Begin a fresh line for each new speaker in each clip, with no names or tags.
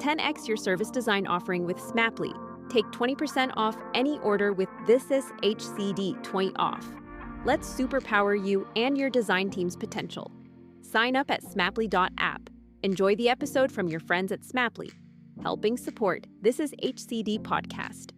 10x your service design offering with Smaply. Take 20% off any order with This Is HCD 20 off. Let's superpower you and your design team's potential. Sign up at smaply.app. Enjoy the episode from your friends at Smaply, helping support This Is HCD podcast.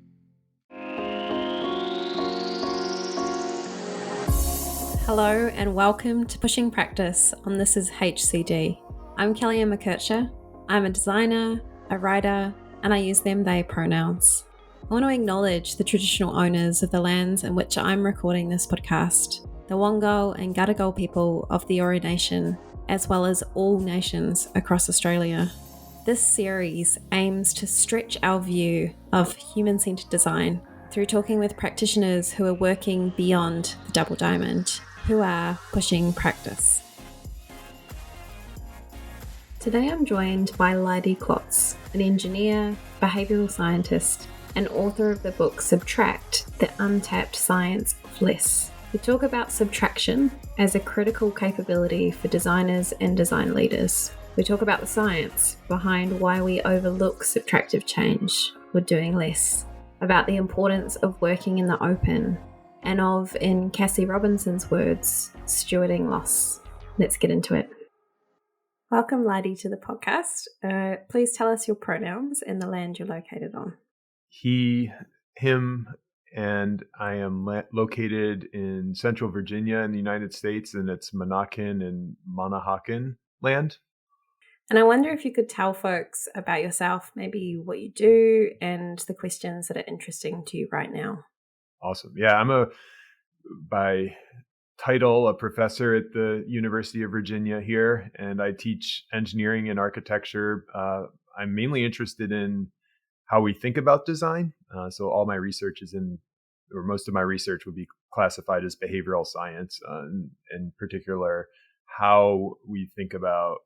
Hello and welcome to Pushing Practice on This Is HCD. I'm KA McKercher. I'm a designer, a writer, and I use them, they pronouns. I want to acknowledge the traditional owners of the lands in which I'm recording this podcast, the Wongal and Gadigal people of the Eora Nation, as well as all nations across Australia. This series aims to stretch our view of human-centered design through talking with practitioners who are working beyond the double diamond, who are pushing practice. Today I'm joined by Leidy Klotz, an engineer, behavioural scientist, and author of the book Subtract, the Untapped Science of Less. We talk about subtraction as a critical capability for designers and design leaders. We talk about the science behind why we overlook subtractive change or doing less, about the importance of working in the open, and of, in Cassie Robinson's words, stewarding loss. Let's get into it. Welcome, Leidy, to the podcast. Please tell us your pronouns and the land you're located on.
He, him, and I am located in Central Virginia in the United States, and it's Monacan and Manahawkin land.
And I wonder if you could tell folks about yourself, maybe what you do and the questions that are interesting to you right now.
Awesome. Yeah, I'm by title, a professor at the University of Virginia here, and I teach engineering and architecture. I'm mainly interested in how we think about design. So all my research most of my research would be classified as behavioral science, in particular, how we think about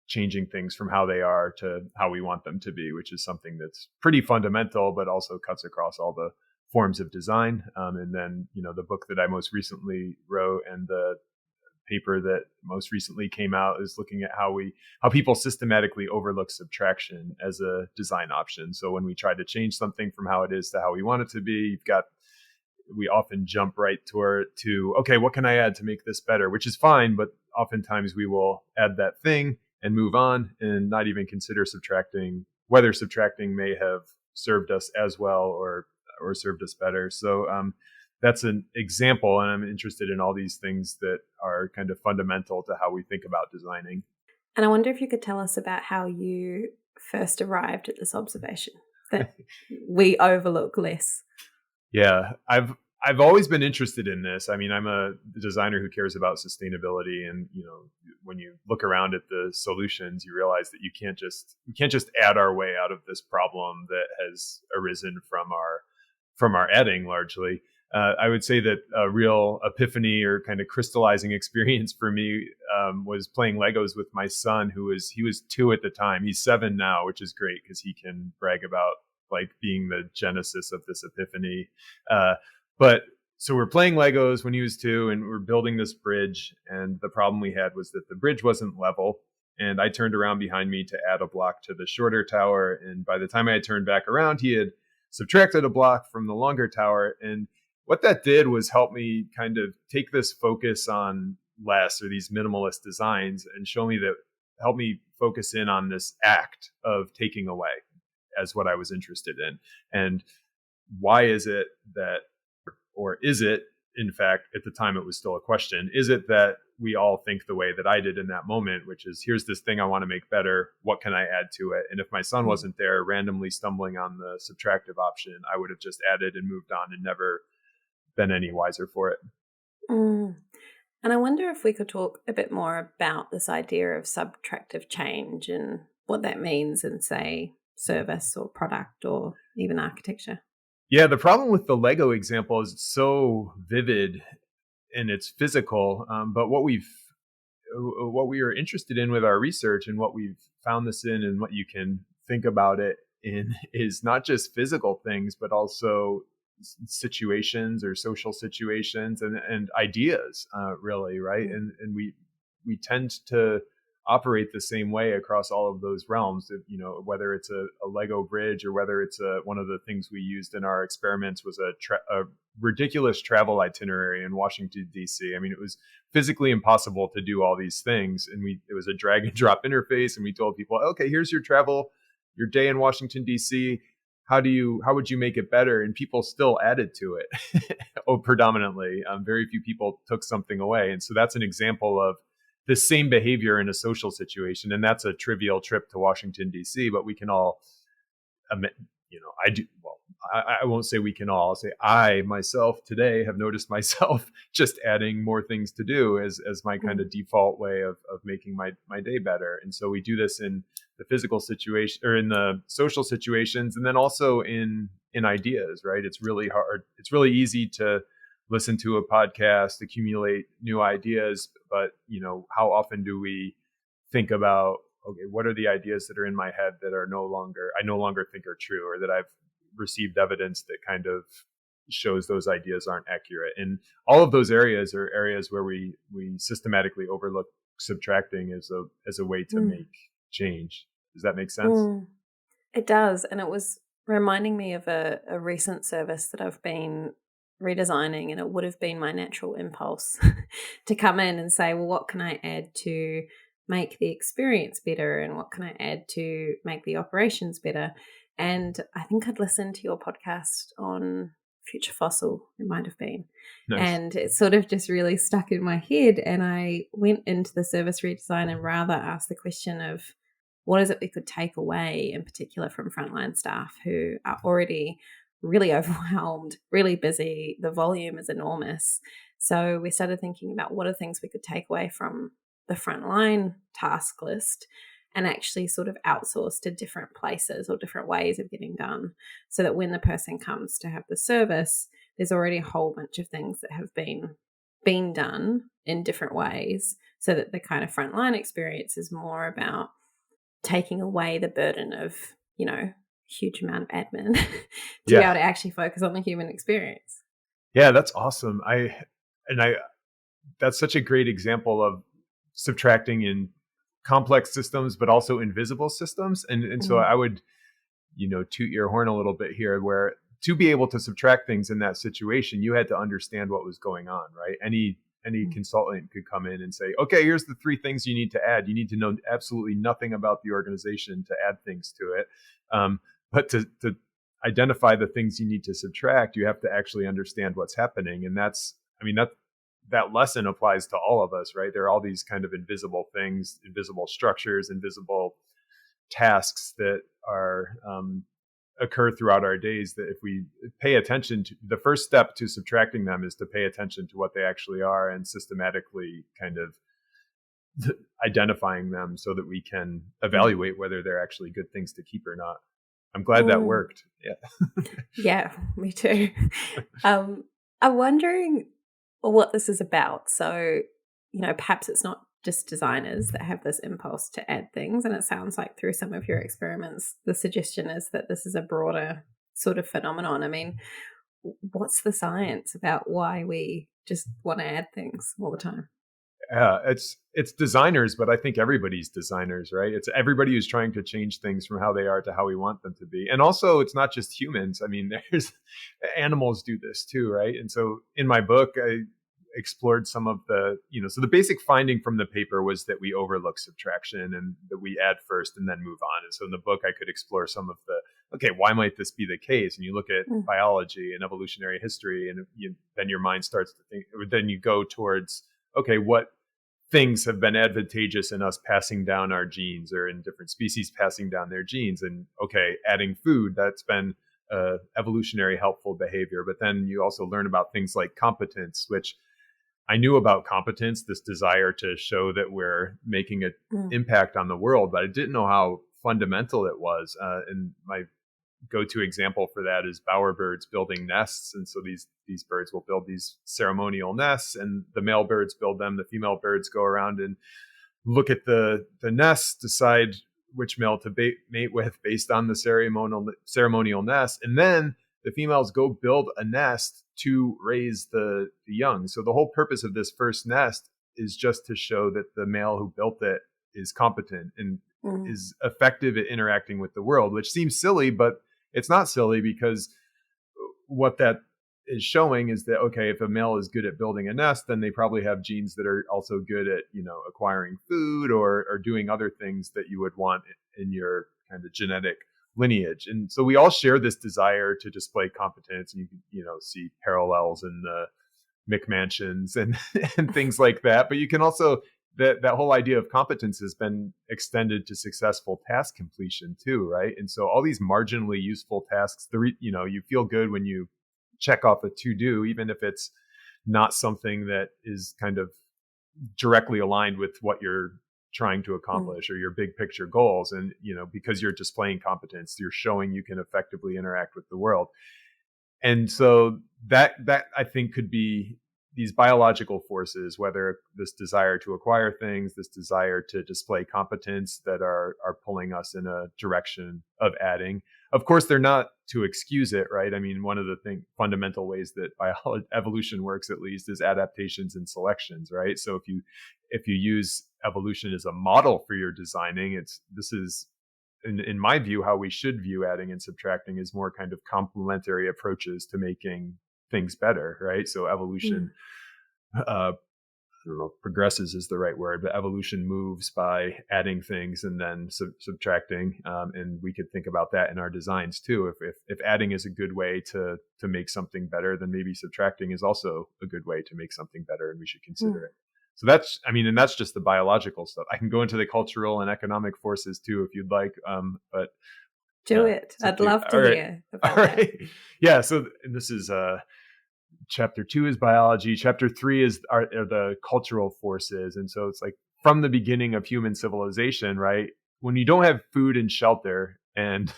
changing things from how they are to how we want them to be, which is something that's pretty fundamental, but also cuts across all the forms of design. And then, the book that I most recently wrote and the paper that most recently came out is looking at how people systematically overlook subtraction as a design option. So when we try to change something from how it is to how we want it to be, we often jump right to, okay, what can I add to make this better? Which is fine, but oftentimes we will add that thing and move on and not even consider whether subtracting may have served us as well or served us better. So that's an example, and I'm interested in all these things that are kind of fundamental to how we think about designing.
And I wonder if you could tell us about how you first arrived at this observation that we overlook less.
Yeah, I've always been interested in this. I mean, I'm a designer who cares about sustainability, and when you look around at the solutions, you realize that you can't just add our way out of this problem that has arisen from our adding largely. I would say that a real epiphany or kind of crystallizing experience for me was playing Legos with my son, he was 2 at the time. He's 7 now, which is great because he can brag about like being the genesis of this epiphany. But so we're playing Legos when he was 2, and we're building this bridge. And the problem we had was that the bridge wasn't level. And I turned around behind me to add a block to the shorter tower. And by the time I had turned back around, he had subtracted a block from the longer tower. And what that did was help me kind of take this focus on less, or these minimalist designs, and help me focus in on this act of taking away as what I was interested in. And why is it that, or is it, in fact, at the time it was still a question, is it that we all think the way that I did in that moment, which is, here's this thing I want to make better, what can I add to it? And if my son wasn't there randomly stumbling on the subtractive option, I would have just added and moved on and never been any wiser for it.
And I wonder if we could talk a bit more about this idea of subtractive change and what that means in, say, service or product or even architecture.
Yeah, the problem with the Lego example is it's so vivid and it's physical, but what we are interested in with our research and what we've found this in and what you can think about it in is not just physical things, but also situations or social situations and ideas, really, right? And we tend to operate the same way across all of those realms. Whether it's a Lego bridge or whether it's one of the things we used in our experiments was a ridiculous travel itinerary in Washington, D.C. I mean, it was physically impossible to do all these things. And it was a drag and drop interface. And we told people, okay, here's your your day in Washington, D.C. How would you make it better? And people still added to it. Predominantly. Very few people took something away. And so that's an example of the same behavior in a social situation. And that's a trivial trip to Washington, D.C., but we can all, I won't say we can all. I'll say I myself today have noticed myself just adding more things to do as my kind of default way of making my day better. And so we do this in the physical situation or in the social situations, and then also in ideas, right? It's really hard. It's really easy to listen to a podcast, accumulate new ideas, but how often do we think about, okay, what are the ideas that are in my head that I no longer think are true, or that I've received evidence that kind of shows those ideas aren't accurate? And all of those areas are areas where we systematically overlook subtracting as a way to make change. Does that make sense?
It does. And it was reminding me of a recent service that I've been redesigning, and it would have been my natural impulse to come in and say, well, what can I add to make the experience better, and what can I add to make the operations better? And I think I'd listened to your podcast on Future Fossil, it might have been. Nice. And it sort of just really stuck in my head, and I went into the service redesign and rather asked the question of what is it we could take away, in particular from frontline staff who are already really overwhelmed, really busy. The volume is enormous. So we started thinking about what are things we could take away from the frontline task list and actually sort of outsource to different places or different ways of getting done, so that when the person comes to have the service, there's already a whole bunch of things that have been done in different ways, so that the kind of frontline experience is more about taking away the burden of, huge amount of admin to be able to actually focus on the human experience.
Yeah, that's awesome. That's such a great example of subtracting in complex systems, but also invisible systems. And so I would, toot your horn a little bit here, where to be able to subtract things in that situation, you had to understand what was going on, right? Any consultant could come in and say, okay, here's the 3 things you need to add. You need to know absolutely nothing about the organization to add things to it. But to identify the things you need to subtract, you have to actually understand what's happening. And that lesson applies to all of us, right? There are all these kind of invisible things, invisible structures, invisible tasks that are occur throughout our days, that if we pay attention to, the first step to subtracting them is to pay attention to what they actually are and systematically kind of identifying them so that we can evaluate whether they're actually good things to keep or not. I'm glad that worked. Yeah.
Yeah, me too. I'm wondering what this is about. So, perhaps it's not just designers that have this impulse to add things. And it sounds like through some of your experiments, the suggestion is that this is a broader sort of phenomenon. I mean, what's the science about why we just want to add things all the time?
Yeah, it's designers, but I think everybody's designers, right? It's everybody who's trying to change things from how they are to how we want them to be. And also, it's not just humans. I mean, there's animals do this too, right? And so in my book, I explored some of the, so the basic finding from the paper was that we overlook subtraction and that we add first and then move on. And so in the book, I could explore some of okay, why might this be the case? And you look at biology and evolutionary history, and then your mind starts to think, or then you go towards, okay, what things have been advantageous in us passing down our genes, or in different species passing down their genes. And okay, adding food, that's been evolutionary helpful behavior. But then you also learn about things like competence, which I knew about competence, this desire to show that we're making an impact on the world, but I didn't know how fundamental it was. And my go-to example for that is bowerbirds building nests. And so these birds will build these ceremonial nests, and the male birds build them. The female birds go around and look at the nests, decide which male to mate with based on the ceremonial nest. And then the females go build a nest to raise the young. So the whole purpose of this first nest is just to show that the male who built it is competent and is effective at interacting with the world, which seems silly, but it's not silly, because what that is showing is that, okay, if a male is good at building a nest, then they probably have genes that are also good at, acquiring food or doing other things that you would want in your kind of genetic lineage. And so we all share this desire to display competence, and you can, see parallels in the McMansions and things like that. But you can also, that whole idea of competence has been extended to successful task completion too, right? And so all these marginally useful tasks, you feel good when you check off a to-do, even if it's not something that is kind of directly aligned with what you're trying to accomplish or your big picture goals. And, because you're displaying competence, you're showing you can effectively interact with the world. And so that I think could be these biological forces, whether this desire to acquire things, this desire to display competence, that are pulling us in a direction of adding. Of course, they're not to excuse it, right? I mean, one of the fundamental ways that evolution works, at least, is adaptations and selections, right? So if you use evolution as a model for your designing, this is in my view, how we should view adding and subtracting, is more kind of complementary approaches to making things better, right? So evolution, I don't know if progresses is the right word, but evolution moves by adding things and then subtracting. And we could think about that in our designs too. If adding is a good way to make something better, then maybe subtracting is also a good way to make something better, and we should consider it. So and that's just the biological stuff. I can go into the cultural and economic forces too, if you'd like. But
do it. I'd love to hear about that.
Yeah. So this is chapter 2 is biology. Chapter 3 are the cultural forces. And so it's like from the beginning of human civilization, right? When you don't have food and shelter and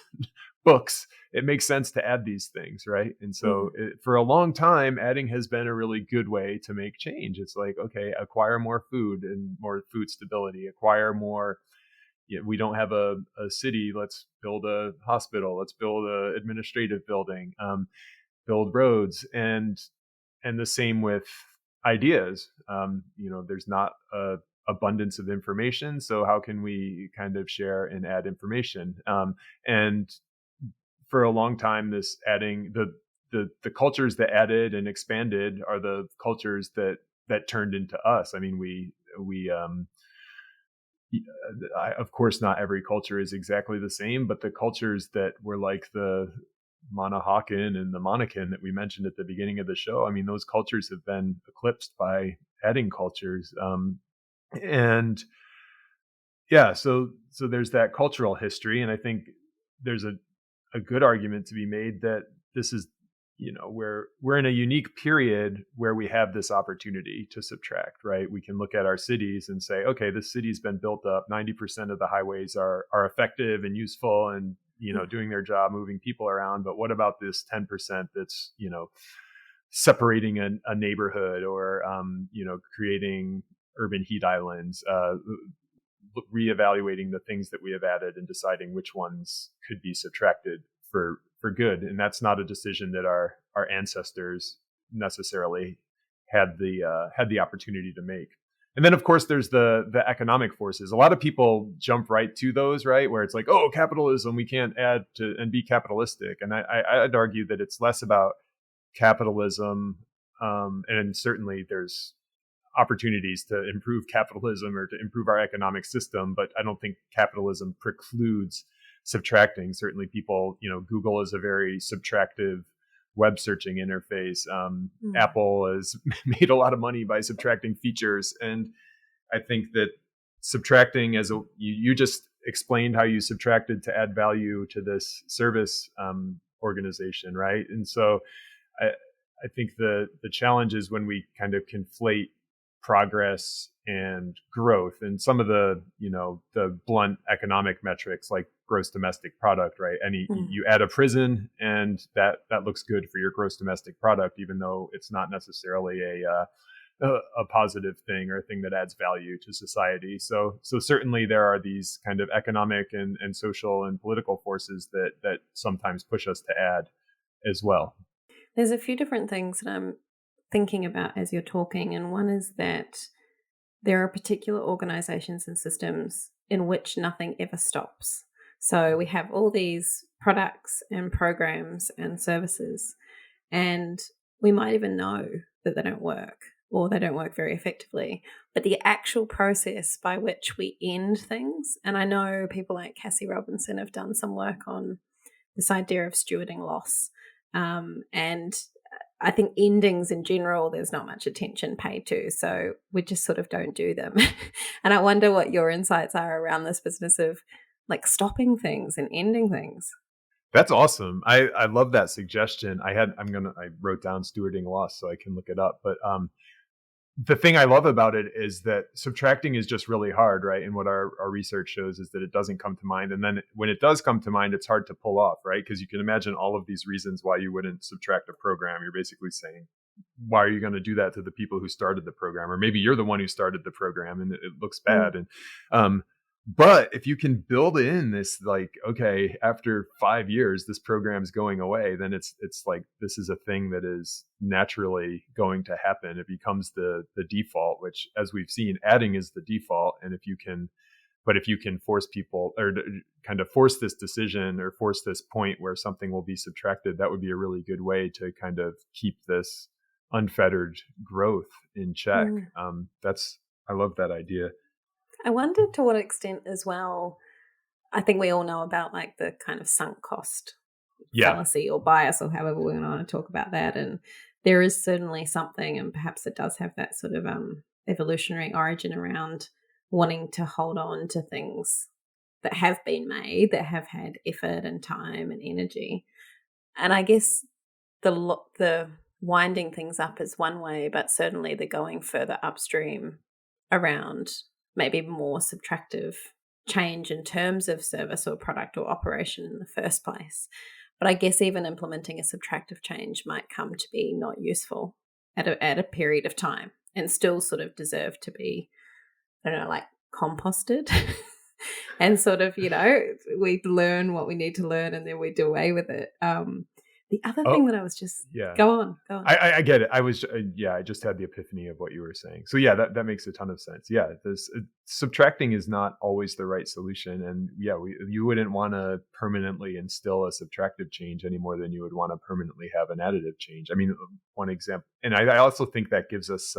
books, it makes sense to add these things, right? And so for a long time, adding has been a really good way to make change. It's like, okay, acquire more food and more food stability, acquire more. We don't have a city, let's build a hospital, let's build an administrative building, build roads, and the same with ideas. There's not a abundance of information, so how can we kind of share and add information? And for a long time, this adding the cultures that added and expanded are the cultures that turned into us. I mean, we of course, not every culture is exactly the same, but the cultures that were like the Monahakan and the Monacan that we mentioned at the beginning of the show, I mean, those cultures have been eclipsed by adding cultures. And yeah, so there's that cultural history. And I think there's a good argument to be made that this is, we're in a unique period where we have this opportunity to subtract, right? We can look at our cities and say, okay, this city's been built up. 90% of the highways are effective and useful and, doing their job, moving people around. But what about this 10% that's, separating a neighborhood or, creating urban heat islands, reevaluating the things that we have added and deciding which ones could be subtracted for good. And that's not a decision that our ancestors necessarily had the opportunity to make. And then, of course, there's the economic forces. A lot of people jump right to those, right? Where it's like, oh, capitalism, we can't add to and be capitalistic. And I'd argue that it's less about capitalism. And certainly there's opportunities to improve capitalism or to improve our economic system. But I don't think capitalism precludes subtracting. Certainly people, Google is a very subtractive web searching interface. Apple has made a lot of money by subtracting features. And I think that subtracting, as you just explained how you subtracted to add value to this service organization, right? And so I think the challenge is when we kind of conflate progress and growth and some of the blunt economic metrics like gross domestic product, right? You add a prison and that looks good for your gross domestic product, even though it's not necessarily a positive thing or a thing that adds value to society. So certainly there are these kind of economic and social and political forces that sometimes push us to add as well.
There's a few different things that I'm thinking about as you're talking, and one is that there are particular organizations and systems in which nothing ever stops. So we have all these products and programs and services, and we might even know that they don't work or they don't work very effectively. But the actual process by which we end things, and I know people like Cassie Robinson have done some work on this idea of stewarding loss. And I think endings in general, there's not much attention paid to. So we just sort of don't do them. And I wonder what your insights are around this business of like stopping things and ending things.
That's awesome. I love that suggestion. I wrote down stewarding loss so I can look it up. But the thing I love about it is that subtracting is just really hard, right? And what our research shows is that it doesn't come to mind. And then when it does come to mind, it's hard to pull off, right? Because you can imagine all of these reasons why you wouldn't subtract a program. You're basically saying, why are you going to do that to the people who started the program? Or maybe you're the one who started the program and it looks bad. And but if you can build in this, like, okay, after 5 years, this program's going away, then it's like, this is a thing that is naturally going to happen. It becomes the default, which, as we've seen, adding is the default. And if you can force people, or kind of force this decision or force this point where something will be subtracted, that would be a really good way to kind of keep this unfettered growth in check. I love that idea.
I wonder to what extent as well, I think we all know about like the kind of sunk cost fallacy or bias, or however we want to talk about that. And there is certainly something, and perhaps it does have that sort of evolutionary origin around wanting to hold on to things that have been made, that have had effort and time and energy. And I guess the winding things up is one way, but certainly the going further upstream around maybe more subtractive change in terms of service or product or operation in the first place. But I guess even implementing a subtractive change might come to be not useful at a period of time and still sort of deserve to be, I don't know, like composted and sort of, we learn what we need to learn and then we do away with it. The other thing that I was just, go on.
I get it. I just had the epiphany of what you were saying. So yeah, that makes a ton of sense. Yeah, subtracting is not always the right solution. And yeah, you wouldn't want to permanently instill a subtractive change any more than you would want to permanently have an additive change. I mean, one example, and I also think that gives us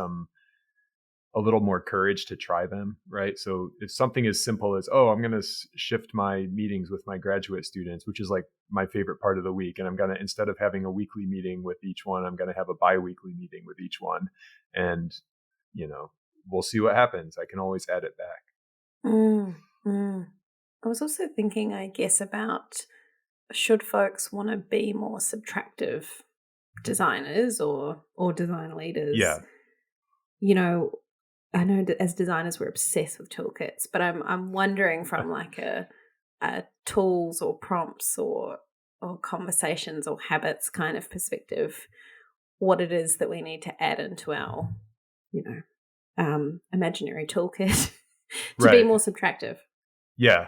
a little more courage to try them, right? So if something as simple as, I'm going to shift my meetings with my graduate students, which is like my favorite part of the week. And I'm going to, instead of having a weekly meeting with each one, I'm going to have a bi-weekly meeting with each one. And, we'll see what happens. I can always add it back.
I was also thinking, I guess, about should folks want to be more subtractive designers or design leaders?
Yeah.
I know that as designers we're obsessed with toolkits, but I'm wondering from like a tools or prompts or conversations or habits kind of perspective, what it is that we need to add into our, imaginary toolkit to be more subtractive.
Yeah.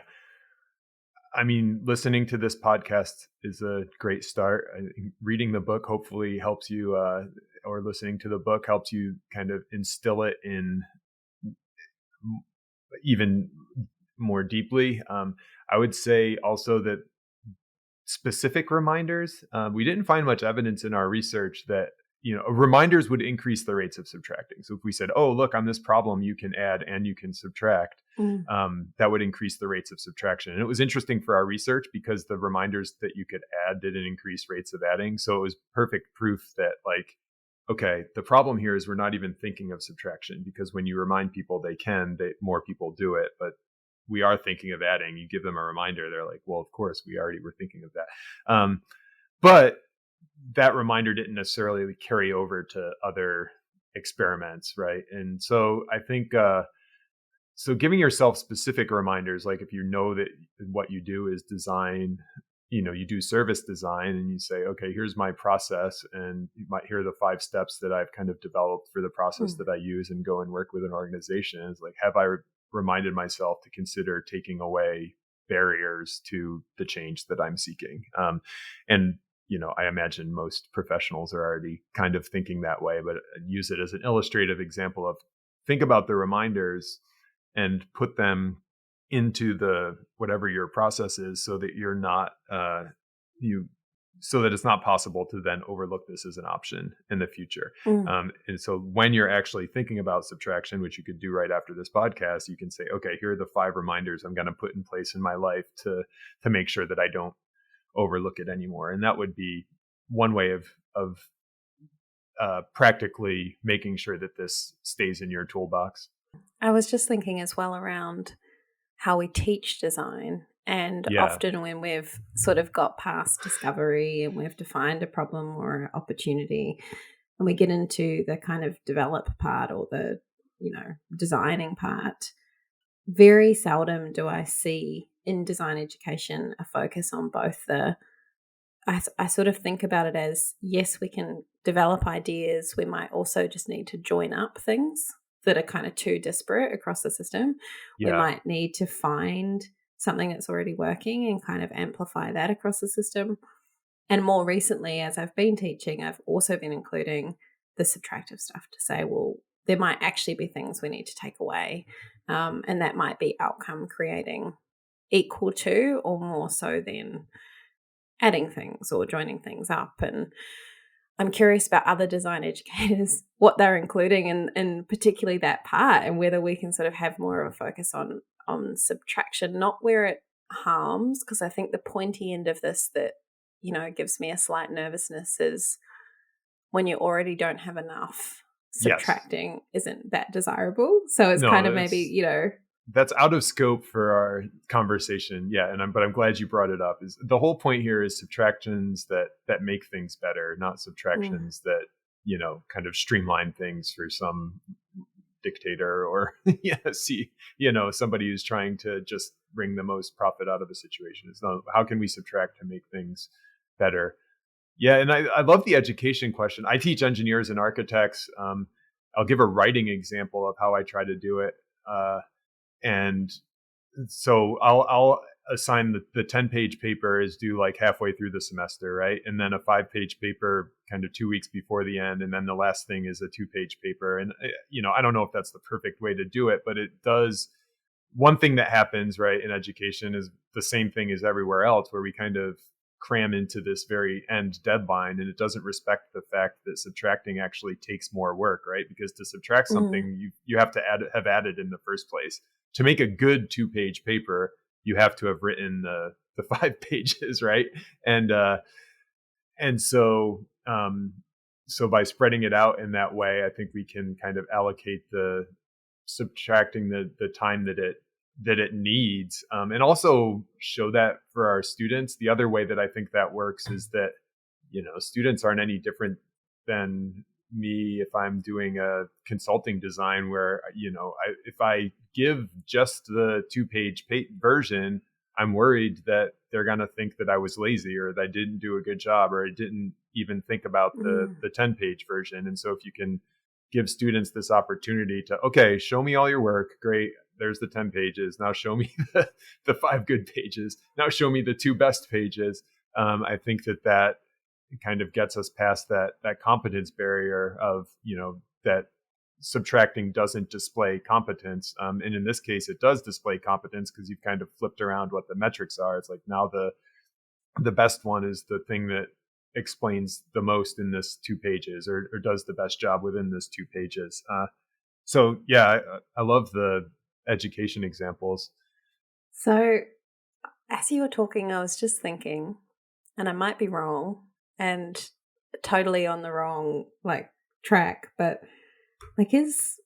I mean, listening to this podcast is a great start. Reading the book hopefully helps you, or listening to the book helps you kind of instill it in even more deeply. I would say also that specific reminders, we didn't find much evidence in our research that reminders would increase the rates of subtracting. So if we said, look, on this problem, you can add and you can subtract, that would increase the rates of subtraction. And it was interesting for our research because the reminders that you could add didn't increase rates of adding. So it was perfect proof that okay, the problem here is we're not even thinking of subtraction, because when you remind people more people do it. But we are thinking of adding. You give them a reminder, they're like, well, of course, we already were thinking of that. But that reminder didn't necessarily carry over to other experiments, right? And so I think, so giving yourself specific reminders, like if you know that what you do is design, you do service design and you say, okay, here's my process, and here are the 5 steps that I've kind of developed for the process that I use, and go and work with an organization. It's like, have I reminded myself to consider taking away barriers to the change that I'm seeking? And I imagine most professionals are already kind of thinking that way, but use it as an illustrative example of think about the reminders and put them into the whatever your process is, so that you're not so that it's not possible to then overlook this as an option in the future. And so when you're actually thinking about subtraction, which you could do right after this podcast, you can say, okay, here are the 5 reminders I'm going to put in place in my life to make sure that I don't overlook it anymore. And that would be one way of practically making sure that this stays in your toolbox.
I was just thinking as well around how we teach design. And often when we've sort of got past discovery and we've defined a problem or an opportunity, and we get into the kind of develop part or the, designing part, very seldom do I see in design education a focus on both I sort of think about it as, yes, we can develop ideas. We might also just need to join up things that are kind of too disparate across the system. We might need to find something that's already working and kind of amplify that across the system. And more recently, as I've been teaching, I've also been including the subtractive stuff to say, well, there might actually be things we need to take away. And that might be outcome creating equal to or more so than adding things or joining things up. And I'm curious about other design educators, what they're including in particularly that part, and whether we can sort of have more of a focus on subtraction, not where it harms, because I think the pointy end of this that, gives me a slight nervousness is when you already don't have enough, subtracting isn't that desirable. So it's kind of maybe,
that's out of scope for our conversation. Yeah. But I'm glad you brought it up. Is the whole point here is subtractions that make things better, not subtractions that, kind of streamline things for some dictator or somebody who's trying to just bring the most profit out of a situation. It's not, how can we subtract to make things better? Yeah. And I love the education question. I teach engineers and architects. I'll give a writing example of how I try to do it. And so I'll assign the 10-page paper is due like halfway through the semester, right? And then a 5-page paper kind of 2 weeks before the end. And then the last thing is a 2-page paper. And, I don't know if that's the perfect way to do it, but it does. One thing that happens, right, in education is the same thing as everywhere else, where we kind of cram into this very end deadline, and it doesn't respect the fact that subtracting actually takes more work, right? Because to subtract something, you have to have added in the first place. To make a good 2-page paper, you have to have written the 5 pages, right? And so by spreading it out in that way, I think we can kind of allocate the subtracting the time that it needs, and also show that for our students. The other way that I think that works is that students aren't any different than me if I'm doing a consulting design where if I give just the 2-page version, I'm worried that they're going to think that I was lazy or that I didn't do a good job or I didn't even think about the 10-page version. And so if you can give students this opportunity to, okay, show me all your work, great, there's the 10 pages, now show me the 5 good pages, now show me the 2 best pages. I think that kind of gets us past that competence barrier of, that subtracting doesn't display competence. And in this case, it does display competence because you've kind of flipped around what the metrics are. It's like now the best one is the thing that explains the most in this 2 pages or does the best job within this 2 pages. So yeah, I love the education examples.
So as you were talking, I was just thinking, and I might be wrong and totally on the wrong track, but is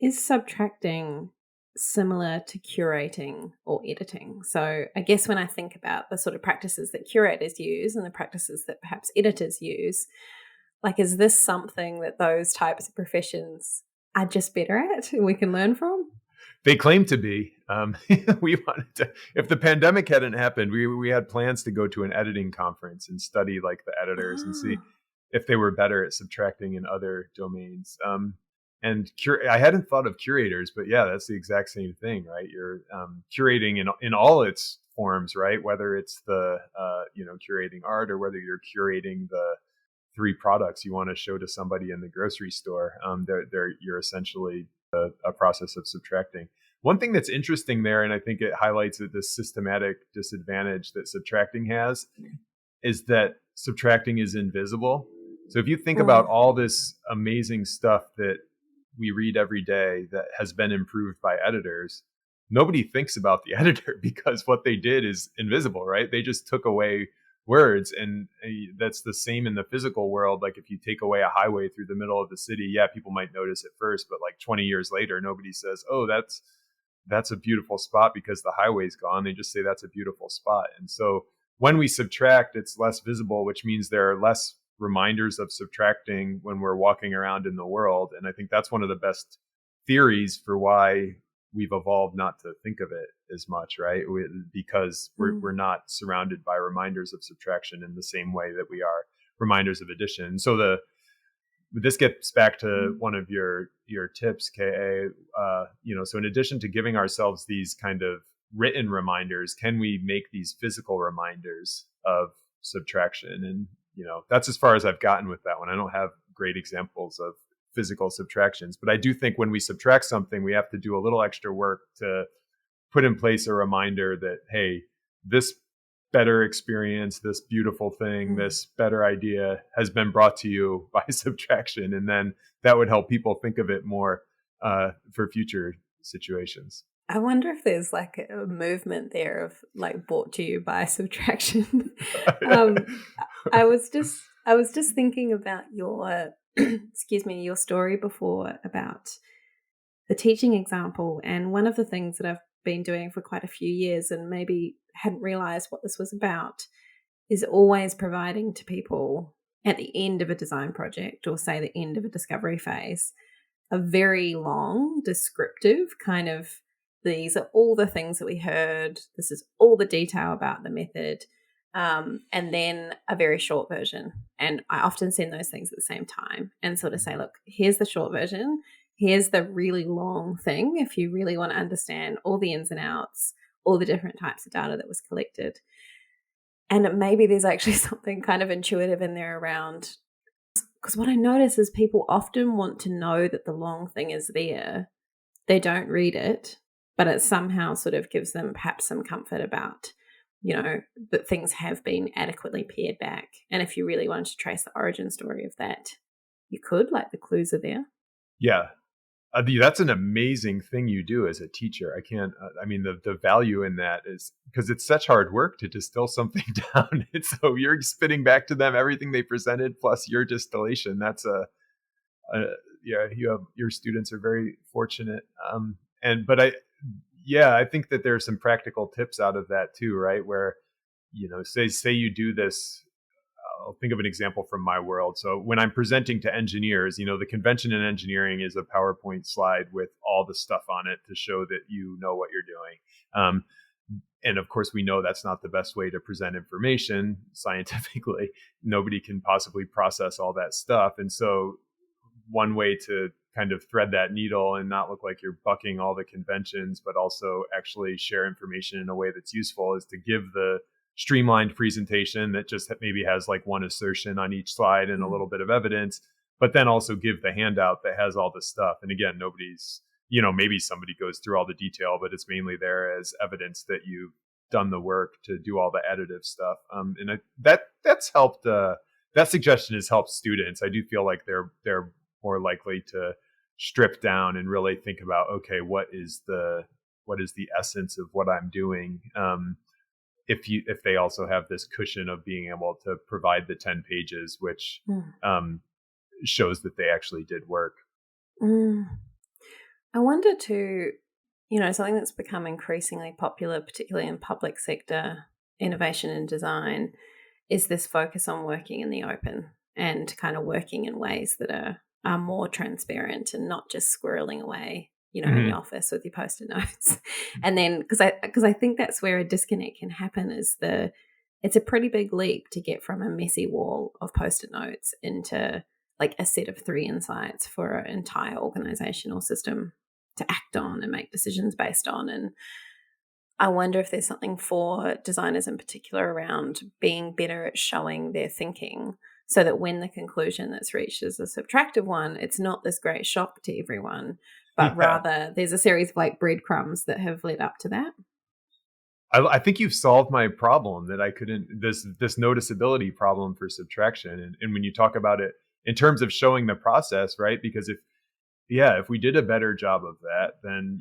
subtracting similar to curating or editing? So I guess when I think about the sort of practices that curators use and the practices that perhaps editors use, is this something that those types of professions are just better at and we can learn from?
They claim to be. We wanted to. If the pandemic hadn't happened, we had plans to go to an editing conference and study the editors and see if they were better at subtracting in other domains. And I hadn't thought of curators, but yeah, that's the exact same thing, right? You're curating in all its forms, right? Whether it's the curating art or whether you're curating the 3 products you want to show to somebody in the grocery store, you're essentially a process of subtracting. One thing that's interesting there, and I think it highlights the systematic disadvantage that subtracting has, is that subtracting is invisible. So if you think about all this amazing stuff that we read every day that has been improved by editors, nobody thinks about the editor because what they did is invisible, right? They just took away words. And that's the same in the physical world. Like if you take away a highway through the middle of the city, yeah, people might notice at first, but like 20 years later, nobody says, oh, that's a beautiful spot because the highway's gone. They just say that's a beautiful spot. And so when we subtract, it's less visible, which means there are less reminders of subtracting when we're walking around in the world. And I think that's one of the best theories for why we've evolved not to think of it as much, right? Because we're not surrounded by reminders of subtraction in the same way that we are reminders of addition. So this gets back to one of your tips, KA. So in addition to giving ourselves these kind of written reminders, can we make these physical reminders of subtraction? And that's as far as I've gotten with that one. I don't have great examples of physical subtractions, but I do think when we subtract something, we have to do a little extra work to put in place a reminder that, hey, this better experience, this beautiful thing, this better idea has been brought to you by subtraction. And then that would help people think of it more for future situations.
I wonder if there's like a movement there of like brought to you by subtraction. I was just thinking about your your story before about the teaching example. And one of the things that I've been doing for quite a few years and maybe hadn't realized what this was about is always providing to people at the end of a design project, or say the end of a discovery phase, a very long descriptive kind of, these are all the things that we heard, this is all the detail about the method, and then a very short version. And I often send those things at the same time and sort of say, look, here's the short version, here's the really long thing if you really want to understand all the ins and outs, all the different types of data that was collected. And maybe there's actually something kind of intuitive in there around, because what I notice is people often want to know that the long thing is there. They don't read it, but it somehow sort of gives them perhaps some comfort about, that things have been adequately pared back. And if you really wanted to trace the origin story of that, you could, like the clues are there.
Yeah. That's an amazing thing you do as a teacher. The value in that is because it's such hard work to distill something down. And so you're spitting back to them everything they presented plus your distillation. That's your students are very fortunate. I think that there's some practical tips out of that too, right? Where, say you do this. I'll think of an example from my world. So when I'm presenting to engineers, the convention in engineering is a PowerPoint slide with all the stuff on it to show that you know what you're doing. And of course, we know that's not the best way to present information scientifically. Nobody can possibly process all that stuff. And so one way to kind of thread that needle and not look like you're bucking all the conventions, but also actually share information in a way that's useful is to give the streamlined presentation that just maybe has like one assertion on each slide and a little bit of evidence, but then also give the handout that has all the stuff. And again, nobody's, maybe somebody goes through all the detail, but it's mainly there as evidence that you've done the work to do all the additive stuff. That's helped. That suggestion has helped students. I do feel like they're more likely to strip down and really think about, okay, what is the essence of what I'm doing? If they also have this cushion of being able to provide the 10 pages, which shows that they actually did work.
I wonder too, something that's become increasingly popular, particularly in public sector innovation and design, is this focus on working in the open and kind of working in ways that are more transparent and not just squirreling away in the office with your Post-it notes. And then, because I think that's where a disconnect can happen, is it's a pretty big leap to get from a messy wall of Post-it notes into like a set of 3 insights for an entire organizational system to act on and make decisions based on. And I wonder if there's something for designers in particular around being better at showing their thinking so that when the conclusion that's reached is a subtractive one, it's not this great shock to everyone, but rather there's a series of like breadcrumbs that have led up to that.
I think you've solved my problem that I couldn't, this noticeability problem for subtraction. And when you talk about it in terms of showing the process, right? Because if we did a better job of that, then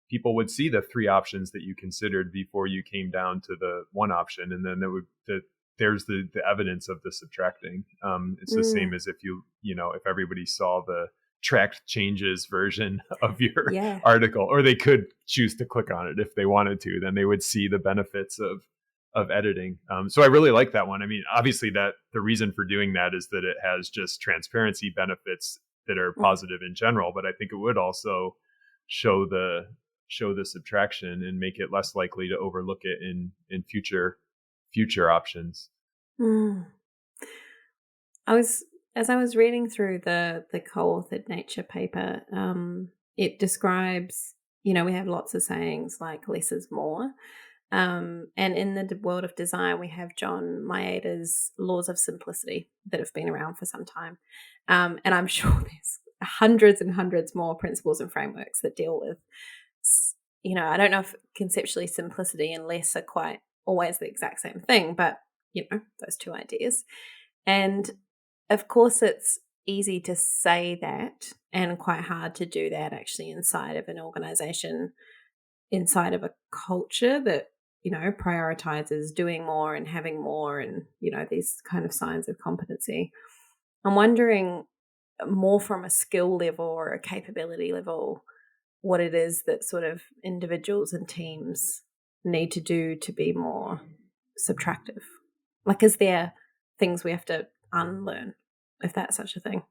people would see the three options that you considered before you came down to the one option. And then there's the evidence of the subtracting. It's the same as if if everybody saw the tracked changes version of your article, or they could choose to click on it if they wanted to, then they would see the benefits of editing. So I really like that one. I mean, obviously that the reason for doing that is that it has just transparency benefits that are positive in general, but I think it would also show the subtraction and make it less likely to overlook it in future options.
As I was reading through the co-authored Nature paper, it describes, we have lots of sayings like less is more. And in the world of design, we have John Maeda's laws of simplicity that have been around for some time. And I'm sure there's hundreds and hundreds more principles and frameworks that deal with, I don't know if conceptually simplicity and less are quite always the exact same thing, but, those two ideas. And of course, it's easy to say that and quite hard to do that actually inside of an organization, inside of a culture that, prioritizes doing more and having more and, these kind of signs of competency. I'm wondering more from a skill level or a capability level, what it is that sort of individuals and teams need to do to be more subtractive. Like, is there things we have to unlearn, if that's such a thing?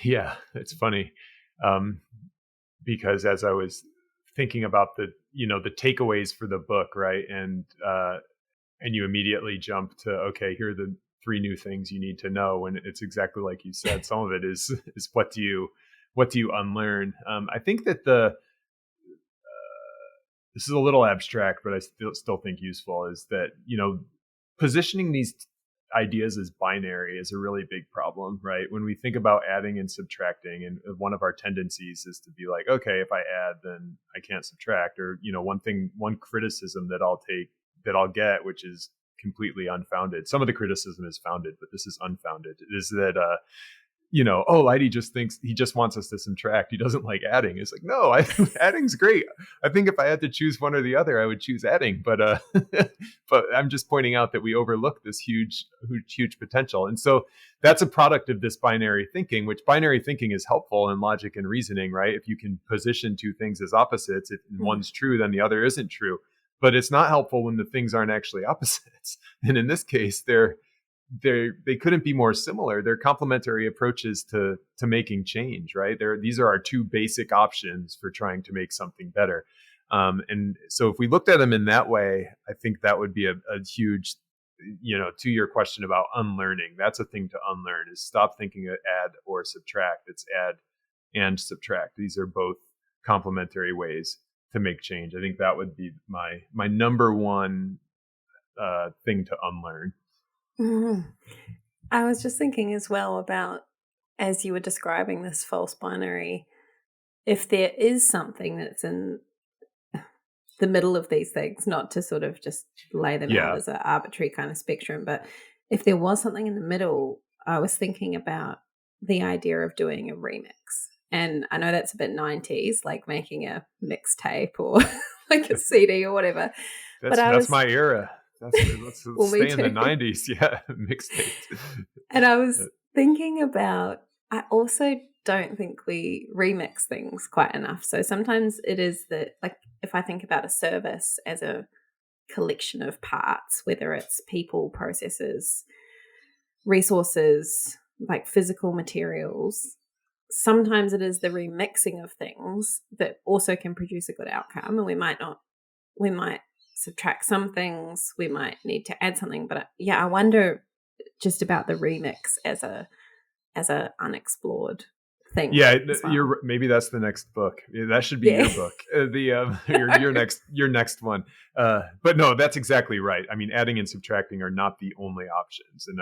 Yeah, it's funny. Because as I was thinking about the takeaways for the book, right? And you immediately jump to, okay, here are the 3 new things you need to know. And it's exactly like you said, some of it is what do you unlearn? I think that this is a little abstract, but I still think useful, is that, positioning these ideas as binary is a really big problem, right? When we think about adding and subtracting, and one of our tendencies is to be like, okay, if I add, then I can't subtract. Or, one criticism that I'll get, which is completely unfounded. Some of the criticism is founded, but this is unfounded, is that, Leidy just thinks he just wants us to subtract. He doesn't like adding. It's like, no, adding's great. I think if I had to choose one or the other, I would choose adding. But but I'm just pointing out that we overlook this huge potential. And so that's a product of this binary thinking, which binary thinking is helpful in logic and reasoning, right? If you can position two things as opposites, if one's true, then the other isn't true. But it's not helpful when the things aren't actually opposites. And in this case, they couldn't be more similar. They're complementary approaches to making change, right? These are our 2 basic options for trying to make something better. And so if we looked at them in that way, I think that would be a huge, to your question about unlearning, that's a thing to unlearn, is stop thinking of add or subtract. It's add and subtract. These are both complementary ways to make change. I think that would be my number one thing to unlearn.
Mm-hmm. I was just thinking as well about, as you were describing this false binary, if there is something that's in the middle of these things, not to sort of just lay them out as an arbitrary kind of spectrum, but if there was something in the middle, I was thinking about the idea of doing a remix. And I know that's a bit 90s, like making a mixtape or like a CD or whatever.
That's my era. Let's
well,
stay in the 90s. Yeah, mixtape.
And I was thinking about, I also don't think we remix things quite enough. So sometimes it is that, like, if I think about a service as a collection of parts, whether it's people, processes, resources, like physical materials, sometimes it is the remixing of things that also can produce a good outcome. And we might subtract some things, we might need to add something, but I wonder just about the remix as a unexplored thing.
Yeah,
well.
maybe that's the next book. That should be your book. Your next one. But no, that's exactly right. I mean, adding and subtracting are not the only options. And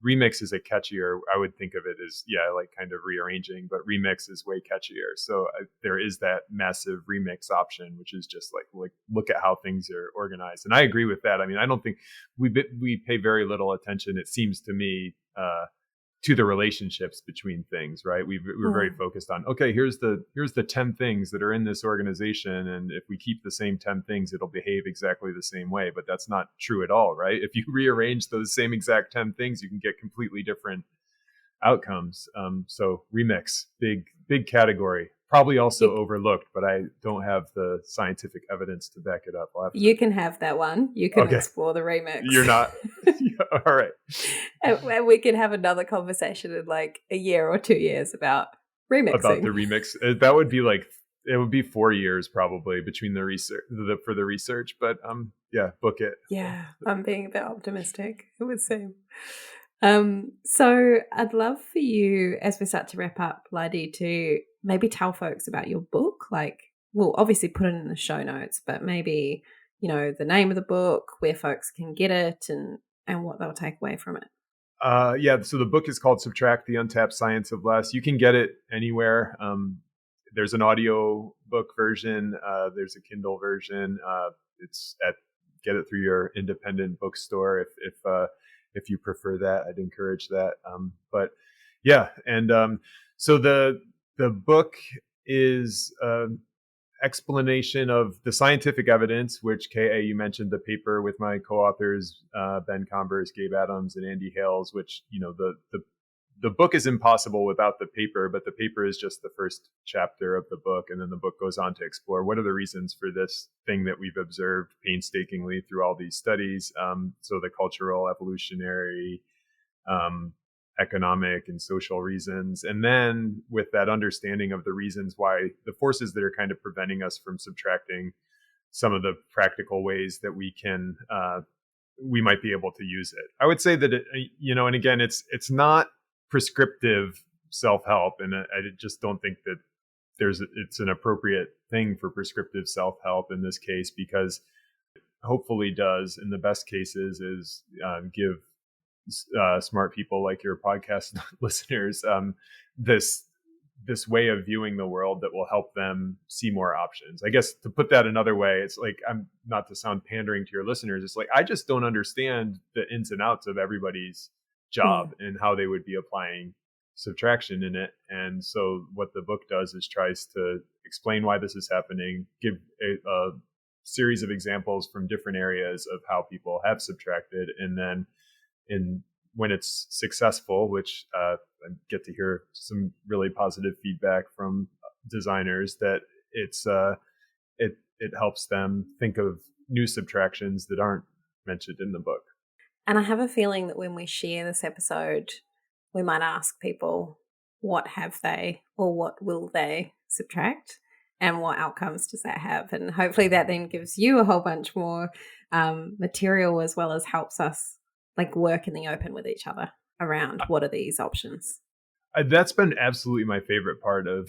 remix is a catchier. I would think of it as like kind of rearranging, but remix is way catchier. So there is that massive remix option, which is just like look at how things are organized. And I agree with that. I mean, I don't think we pay very little attention, it seems to me, to the relationships between things, right? We're very focused on, okay, here's the 10 things that are in this organization, and if we keep the same 10 things, it'll behave exactly the same way. But that's not true at all, right? If you rearrange those same exact 10 things, you can get completely different outcomes. So remix, big category. Probably also overlooked, but I don't have the scientific evidence to back it up.
You can have that one. You can explore the remix.
You're not. All right.
And we can have another conversation in like a year or 2 years about remixing.
About the remix. That would be it would be 4 years probably between the research for the research. But book it.
Yeah, I'm being a bit optimistic, it would seem. So I'd love for you, as we start to wrap up, Leidy, to maybe tell folks about your book. Like, we'll obviously put it in the show notes, but maybe, the name of the book, where folks can get it, and what they'll take away from it.
So the book is called Subtract, the Untapped Science of Less. You can get it anywhere. There's an audio book version. There's a Kindle version. Get it through your independent bookstore if you prefer that. I'd encourage that. So the book is explanation of the scientific evidence, which KA, you mentioned the paper with my co-authors, Ben Combers, Gabe Adams, and Andy Hales, which, the book is impossible without the paper, but the paper is just the first chapter of the book. And then the book goes on to explore what are the reasons for this thing that we've observed painstakingly through all these studies. So the cultural, evolutionary, economic and social reasons. And then with that understanding of the reasons why, the forces that are kind of preventing us from subtracting, some of the practical ways that we might be able to use it. I would say that and again, it's not prescriptive self-help, and I just don't think that it's an appropriate thing for prescriptive self-help in this case, because hopefully does, in the best cases, is give smart people like your podcast listeners this way of viewing the world that will help them see more options. I guess to put that another way, it's like, I'm not to sound pandering to your listeners, it's like, I just don't understand the ins and outs of everybody's job and how they would be applying subtraction in it. And so what the book does is tries to explain why this is happening, give a series of examples from different areas of how people have subtracted, and then when it's successful, which I get to hear some really positive feedback from designers, that it helps them think of new subtractions that aren't mentioned in the book.
And I have a feeling that when we share this episode, we might ask people, what have they, or what will they subtract, and what outcomes does that have? And hopefully that then gives you a whole bunch more material, as well as helps us work in the open with each other around what are these options.
That's been absolutely my favorite part of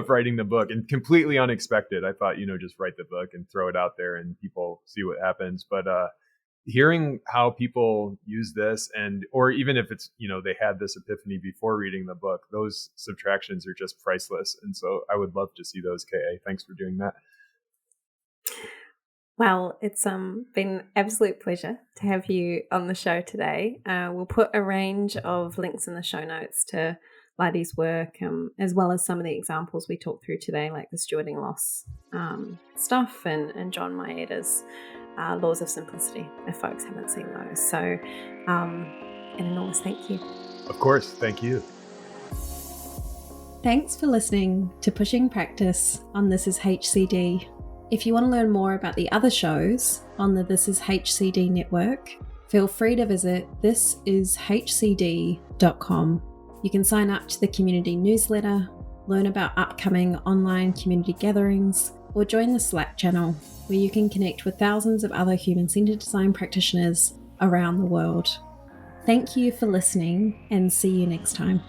writing the book, and completely unexpected. I thought, just write the book and throw it out there and people see what happens. But hearing how people use this, or even if it's, they had this epiphany before reading the book, those subtractions are just priceless. And so I would love to see those, KA. Thanks for doing that.
Well, it's been an absolute pleasure to have you on the show today. We'll put a range of links in the show notes to Leidy's work, as well as some of the examples we talked through today, like the stewarding loss stuff and John Maeda's Laws of Simplicity, if folks haven't seen those. So an enormous thank you.
Of course. Thank you.
Thanks for listening to Pushing Practice on This Is HCD. If you want to learn more about the other shows on the This Is HCD network, feel free to visit thisishcd.com. You can sign up to the community newsletter, learn about upcoming online community gatherings, or join the Slack channel, where you can connect with thousands of other human-centered design practitioners around the world. Thank you for listening, and see you next time.